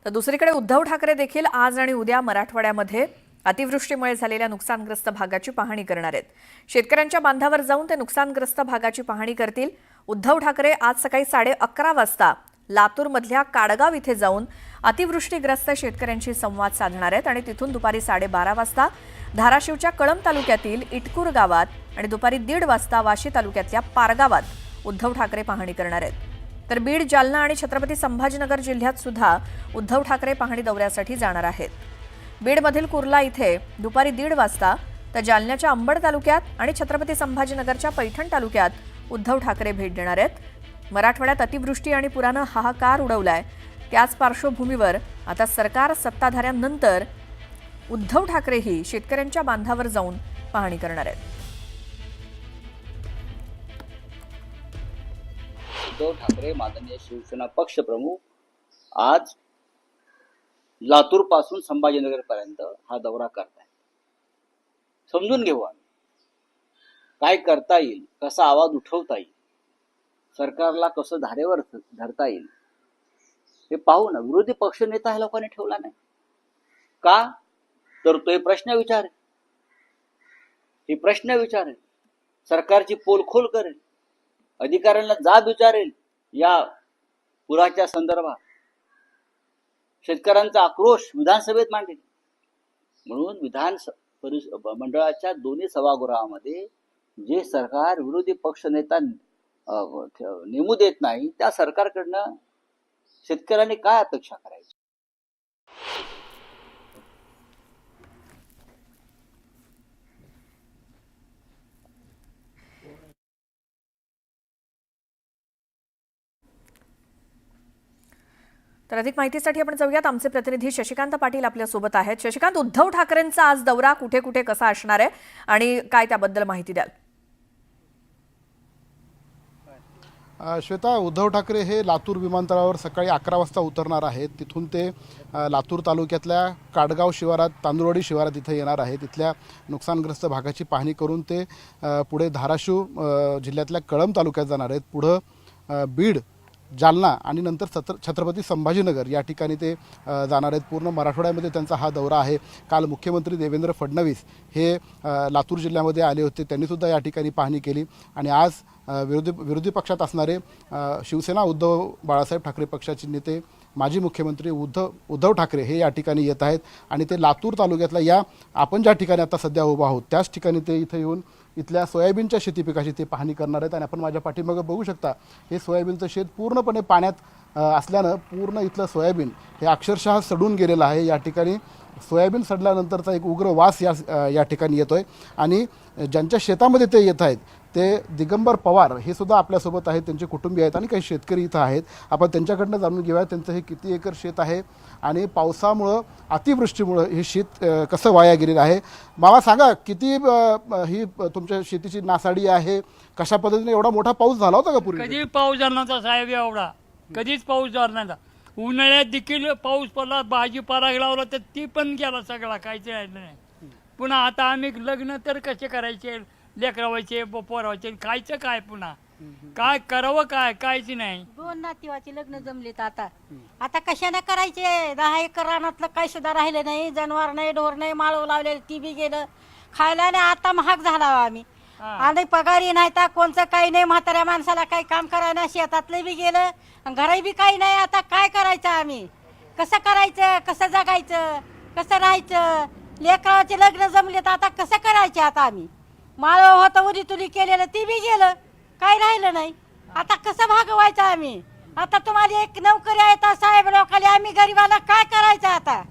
तर दुसरीकडे उद्धव ठाकरे देखील आज आणि उद्या मराठवाड्यामध्ये अतिवृष्टीमुळे झालेल्या नुकसानग्रस्त भागाची पाहणी करणार आहेत। शेतकऱ्यांच्या बांधावर जाऊन ते नुकसानग्रस्त भागाची पाहणी करतील। उद्धव ठाकरे आज सकाळी 11:30 वाजता लातूरमधल्या काडगाव इथे जाऊन अतिवृष्टीग्रस्त शेतकऱ्यांशी संवाद साधणार आहेत आणि तिथून दुपारी 12:30 वाजता धाराशिवच्या कळंब तालुक्यातील इटकूर गावात आणि दुपारी 1:30 वाजता वाशी तालुक्यातल्या पारगावात उद्धव ठाकरे पाहणी करणार आहेत। तर बीड, जालना आणि छत्रपती संभाजीनगर जिल्ह्यात सुद्धा उद्धव ठाकरे पाहणी दौऱ्यासाठी जाणार आहेत। बीडमधील कुर्ला इथे दुपारी 1:30 वाजता तर जालन्याच्या अंबड तालुक्यात आणि छत्रपती संभाजीनगरच्या पैठण तालुक्यात उद्धव ठाकरे भेट देणार आहेत। मराठवाड्यात अतिवृष्टी आणि पुरानं हाहाकार उडवलाय। त्याच पार्श्वभूमीवर आता सरकार सत्ताधाऱ्यांनंतर उद्धव ठाकरेही शेतकऱ्यांच्या बांधावर जाऊन पाहणी करणार आहेत। उद्धव ठाकरे माननीय शिवसेना पक्षप्रमुख आज लातूर पासून संभाजीनगर पर्यंत हा दौरा करतायत। समजून घेऊ आम्ही काय करता येईल, कसा आवाज उठवता येईल, सरकारला कसं धारेवर धरता येईल हे पाहू ना। विरोधी पक्षनेता ह्या लोकांनी ठेवला नाही का, तर तो हे प्रश्न विचारेल, सरकारची पोलखोल करेल, अधिकाऱ्यांना जाब विचारेल या पुराच्या संदर्भात, शेतकऱ्यांचा आक्रोश विधानसभेत मांडेल। म्हणून विधान मंडळाच्या दोन्ही सभागृहामध्ये जे सरकार विरोधी पक्षनेता नेमू देत नाही त्या सरकारकडनं शेतकऱ्यांनी काय अपेक्षा करायची। तर अधिक माहितीसाठी आपण जाऊयात। आमचे प्रतिनिधी शशिकांत पाटील आपल्या सोबत आहेत। शशिकांत, उद्धव ठाकरेंचा आज दौरा कुठे कुठे कसा असणार आहे आणि काय त्याबद्दल माहिती द्याल? श्वेता, उद्धव ठाकरे हे लातूर विमानतळावर सकाळी 11 वाजता उतरणार आहेत। तिथून ते लातूर तालुक्यातल्या काडगाव शिवारात, तांदुळवाडी शिवारात इथे येणार आहेत। तिथल्या नुकसानग्रस्त भागाची पाहणी करून ते पुढे धाराशिव जिल्ह्यातल्या कळंब तालुक्यात जाणार आहेत। पुढं बीड, जालना आणि नंतर छत्रपती संभाजीनगर या ठिकाणी ते जाणार आहेत। पूर्ण मराठवाड्यामध्ये त्यांचा हा दौरा आहे। काल मुख्यमंत्री देवेंद्र फडणवीस हे लातूर जिल्ह्यामध्ये आले होते, त्यांनीसुद्धा या ठिकाणी पाहणी केली आणि आज विरोधी पक्षात असणारे शिवसेना उद्धव बाळासाहेब ठाकरे पक्षाचे नेते माजी मुख्यमंत्री उद्धव ठाकरे हे या ठिकाणी येत आहेत आणि ते लातूर तालुक्यातल्या या आपण ज्या ठिकाणी आता सध्या उभा आहोत त्याच ठिकाणी ते इथे येऊन इथल्या सोयाबीनच्या शेतीपिकाची ते पाहणी करणार आहेत। आणि आपण माझ्या पाठीमागे बघू शकता, हे सोयाबीनचं शेत पूर्णपणे पाण्यात असल्यानं पूर्ण इथलं सोयाबीन हे अक्षरशः सडून गेलेलं आहे। या ठिकाणी सोयाबीन सडल्यानंतरचा एक उग्र वास या ठिकाणी येतोय आणि ज्यांच्या शेतामध्ये ते येत आहेत ते दिगंबर पवार हे सुद्धा आपल्यासोबत आहेत, त्यांचे कुटुंबीय आहेत आणि काही शेतकरी इथं आहेत। आपण त्यांच्याकडनं जाणून घेऊया त्यांचं हे किती एकर शेत आहे आणि पावसामुळं, अतिवृष्टीमुळं हे शेत कसं वाया गेलेलं आहे। मामा सांगा, किती ही तुमच्या शेतीची नासाडी आहे, कशा पद्धतीने एवढा मोठा पाऊस झाला होता का पूर्वी? कधी पाऊस झाला नव्हता साहेब, एवढा कधीच पाऊस झाला नव्हता। उन्हाळ्यात देखील पाऊस पडला, भाजीपाला लावला तर ती पण गेला सगळा, काहीच राहिलं नाही। पुन्हा आता आम्ही लग्न तर कसे करायचे, लेकरावायचे, पोरावायचे, खायचं काय, पुन्हा काय करावं, काय काहीच नाही। 2 नातेवाचे लग्न जमलेत आता कशाने करायचे? 10 एकर रानातलं काही सुद्धा राहिलं नाही, जनावर नाही, ढोर नाही, माळव लावलेलं ती बी गेलं खायला नाही। आता महाग झाला आम्ही आणि पगारी नाही तर कोणचं काही नाही, म्हाताऱ्या माणसाला काही काम करायला नाही, शेतातलं बी गेलं, घरी बी काही नाही। आता काय करायचं आम्ही? कसं करायचं, कसं जगायचं, कसं राहायचं? लेकराचे लग्न जमलेत आता कसं करायचे? आता आम्ही माळव होतं उरी तुरी केलेलं ती बी गेलं, काही राहिलं नाही। आता कसं भागवायचं आम्ही? आता तुम्हाला एक नोकरी आहे तर साहेब लोकांनी, आम्ही गरीबाला काय करायचं? आता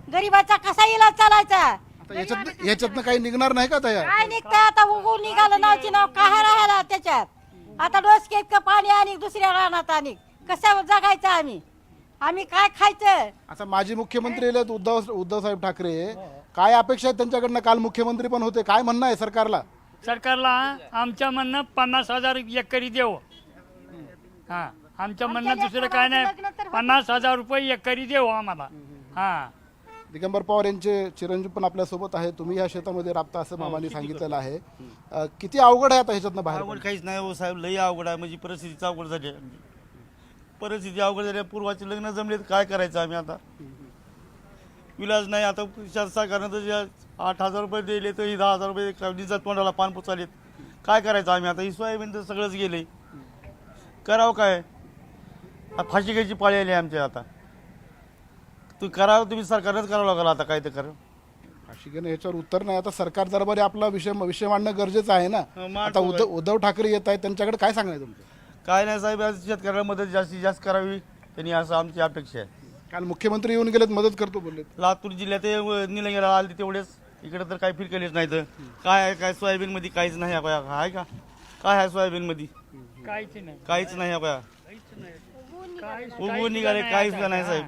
गरीबाचा कसा इलाज चालायचा? याच्यातनं काही निघणार नाही का तयार? काय निघतं आता? उगवून निघालं नावची नाव काय राहायला त्याच्यात? आता डोसके इतकं पाणी आणि दुसऱ्या रानात आणि कसं जगायचं आम्ही काय खायचं? आता माजी मुख्यमंत्री उद्धव साहेब ठाकरे, काय अपेक्षा आहेत त्यांच्याकडनं? काल मुख्यमंत्री पण होते, काय म्हणणं आहे सरकारला? आमच्या म्हणणं 50,000 एकरी देव। हा, आमच्या म्हणणं दुसरं काय नाही, 50,000 रुपये एकरी देव आम्हाला। हा, दिगंबर पवार यांचे चिरंजीव पण आपल्यासोबत आहे। तुम्ही या शेतामध्ये राबता असं मामांनी सांगितलेलं आहे। किती अवघड आहे आता ह्याच्यातनं बाहेर? अवघड काहीच नाही हो साहेब, लई अवघड आहे, म्हणजे परिस्थितीच अवघड झाली। परिस्थिती अवघड झाली, पूर्वाचे लग्न जमले, काय करायचं आम्ही आता? विलाज नाही. आता सरकारनं तर 8,000 रुपये दिले तर 10,000 रुपये निजात तोंडाला पान पुचालेत. काय करायचं आम्ही आता? ही सोयाबीन तर सगळंच गेले, करावं काय? फाशी घ्यायची पाळी आली आमच्या आता. तू करावं, तुम्ही सरकारनंच करावं लागलं आता, काय तर करा. अशी घेणं ह्याच्यावर उत्तर नाही. आता सरकार दरबारी आपला विषय मांडणं गरजेचं आहे ना. आता उद्धव ठाकरे येत आहेत, त्यांच्याकडे काय सांगणार तुमचं? काय नाही साहेब, आज शेतकऱ्याला मदत जास्तीत जास्त करावी त्यांनी, असं आमची अपेक्षा आहे. काल मुख्यमंत्री येऊन गेलेत, मदत करतो बोललेत. लातूर जिल्ह्यात निलंग्याला आले तेवढेच, इकडे तर काही फिरकलेच नाही. तर काय आहे, काय सोयाबीनमध्ये काहीच नाही आहे का? काय आहे सोयाबीनमध्ये? काहीच नाही. काहीच नाही आहे. उगवून निघाले, काहीच नाही साहेब.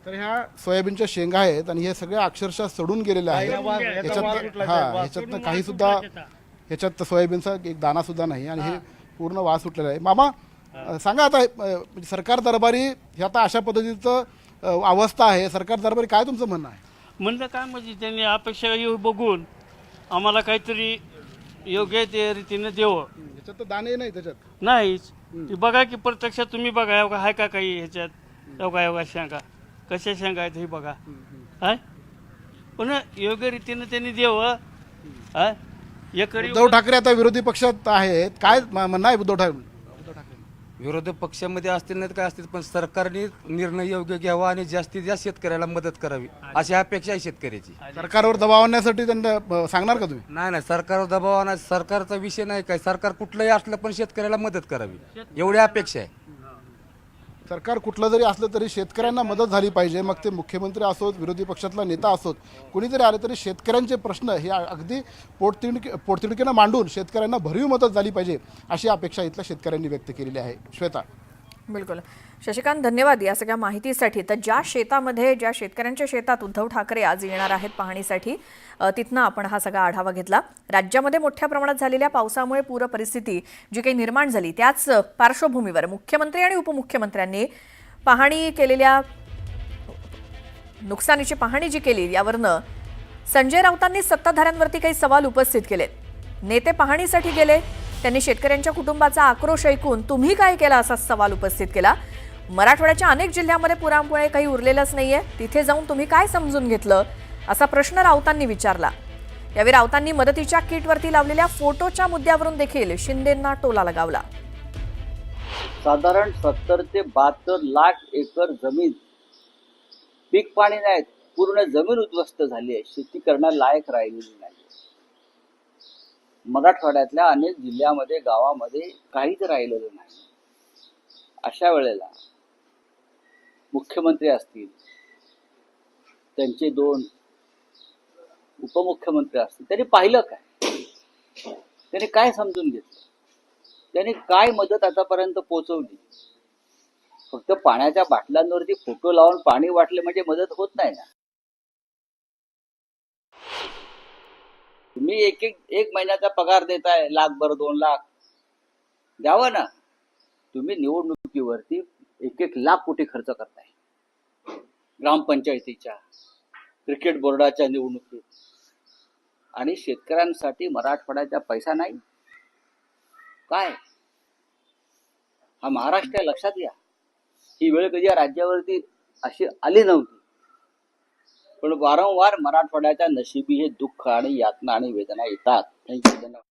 तर ह्या सोयाबीनच्या शेंगा आहेत आणि हे सगळे अक्षरशः सडून गेलेल्या आहेत. ह्याच्यातनं काही सुद्धा, ह्याच्यात सोयाबीनचा एक दाना सुद्धा नाही आणि हे पूर्ण वास उठलेला आहे. मामा सांगा आता, म्हणजे सरकार दरबारी हे आता अशा पद्धतीचं अवस्था आहे, सरकार दरबारी काय तुमचं म्हणणं आहे? म्हणलं काय म्हणजे त्यांनी अपेक्षा बघून आम्हाला काहीतरी योग्य ते रीतीनं द्यावं. ह्याच्यात तर दाणे नाही त्याच्यात. नाहीच ती बघा की प्रत्यक्षात तुम्ही बघा, एवढा आहे का काही ह्याच्यात? एवढा शेंगा कशा शेंगा आहेत हे बघा. हाय पण योग्य रीतीनं त्यांनी द्यावं. हाय एकरी उद्धव ठाकरे आता विरोधी पक्षात आहेत, काय म्हणणं आहे उद्धव ठाकरे? विरोधी पक्षामध्ये असतील नाही तर काय असतील, पण सरकारने निर्णय योग्य घ्यावा आणि जास्तीत जास्त शेतकऱ्याला मदत करावी अशी अपेक्षा आहे शेतकऱ्याची. सरकारवर दबाव आणण्यासाठी त्यांना सांगणार का तुम्ही? नाही नाही, सरकारवर दबाव आणा, सरकारचा विषय नाही काय, सरकार कुठलंही असलं पण शेतकऱ्याला मदत करावी एवढी अपेक्षा आहे. सरकार कुठलं जरी असलं तरी शेतकऱ्यांना मदत झाली पाहिजे. मग ते मुख्यमंत्री असोत, विरोधी पक्षातला नेता असोत, कुणी जरी आले तरी शेतकऱ्यांचे प्रश्न हे अगदी पोटतिडकीनं मांडून शेतकऱ्यांना भरीव मदत झाली पाहिजे अशी अपेक्षा इथल्या शेतकऱ्यांनी व्यक्त केलेली आहे. श्वेता. बिलकुल शशिकांत, धन्यवाद या सगळ्या माहितीसाठी. तर ज्या शेतामध्ये, ज्या शेतकऱ्यांच्या शेतात उद्धव ठाकरे आज येणार आहेत पाहणीसाठी, तिथनं आपण हा सगळा आढावा घेतला. राज्यामध्ये मोठ्या प्रमाणात झालेल्या पावसामुळे पूर परिस्थिती जी काही निर्माण झाली त्याच पार्श्वभूमीवर मुख्यमंत्री आणि उपमुख्यमंत्र्यांनी पाहणी केलेल्या नुकसानीची पाहणी जी केली यावरनं संजय राऊतांनी सत्ताधाऱ्यांवरती काही सवाल उपस्थित केलेत. नेते पाहणीसाठी गेले, त्यांनी शेतकऱ्यांच्या कुटुंबाचा आक्रोश ऐकून तुम्ही काय केला असा सवाल उपस्थित केला. मराठवाड्याच्या अनेक जिल्ह्यांमध्ये पुरामुळे काही उरलेलंच नाहीये, तिथे जाऊन तुम्ही काय समजून घेतलं असा प्रश्न राऊतांनी विचारला. यावेळी राऊतांनी मदतीच्या किटवरती लावलेल्या फोटोच्या मुद्द्यावरून देखील शिंदेंना टोला लगावला. साधारण 70 ते 72 लाख एकर जमीन पीक पाणी नाही, पूर्ण जमीन उद्ध्वस्त झाली आहे, शेती करण्यालायक राहिलेली नाही. मराठवाड्यातल्या अनेक जिल्ह्यामध्ये, गावामध्ये काहीच राहिलेलं नाही. अशा वेळेला मुख्यमंत्री असतील, त्यांचे 2 उपमुख्यमंत्री असतील, त्यांनी पाहिलं काय? त्यांनी काय समजून घेतलं? त्यांनी काय मदत आतापर्यंत पोहोचवली? फक्त पाण्याच्या बाटल्यांवरती फोटो लावून पाणी वाटले म्हणजे मदत होत नाही ना. तुम्ही एक महिन्याचा पगार देताय, लाखभर 2 लाख द्यावा ना. तुम्ही निवडणुकीवरती 1 लाख कोटी खर्च करताय, ग्रामपंचायतीच्या, क्रिकेट बोर्डाच्या निवडणुकीत, आणि शेतकऱ्यांसाठी मराठवाड्याचा पैसा नाही. काय हा महाराष्ट्र आहे, लक्षात घ्या. ही वेळ कधी या राज्यावरती अशी आली नव्हती, पण वारंवार मराठवाड्याच्या नशिबी हे दुःख आणि यातना आणि वेदना येतात. थँक्यू, धन्यवाद.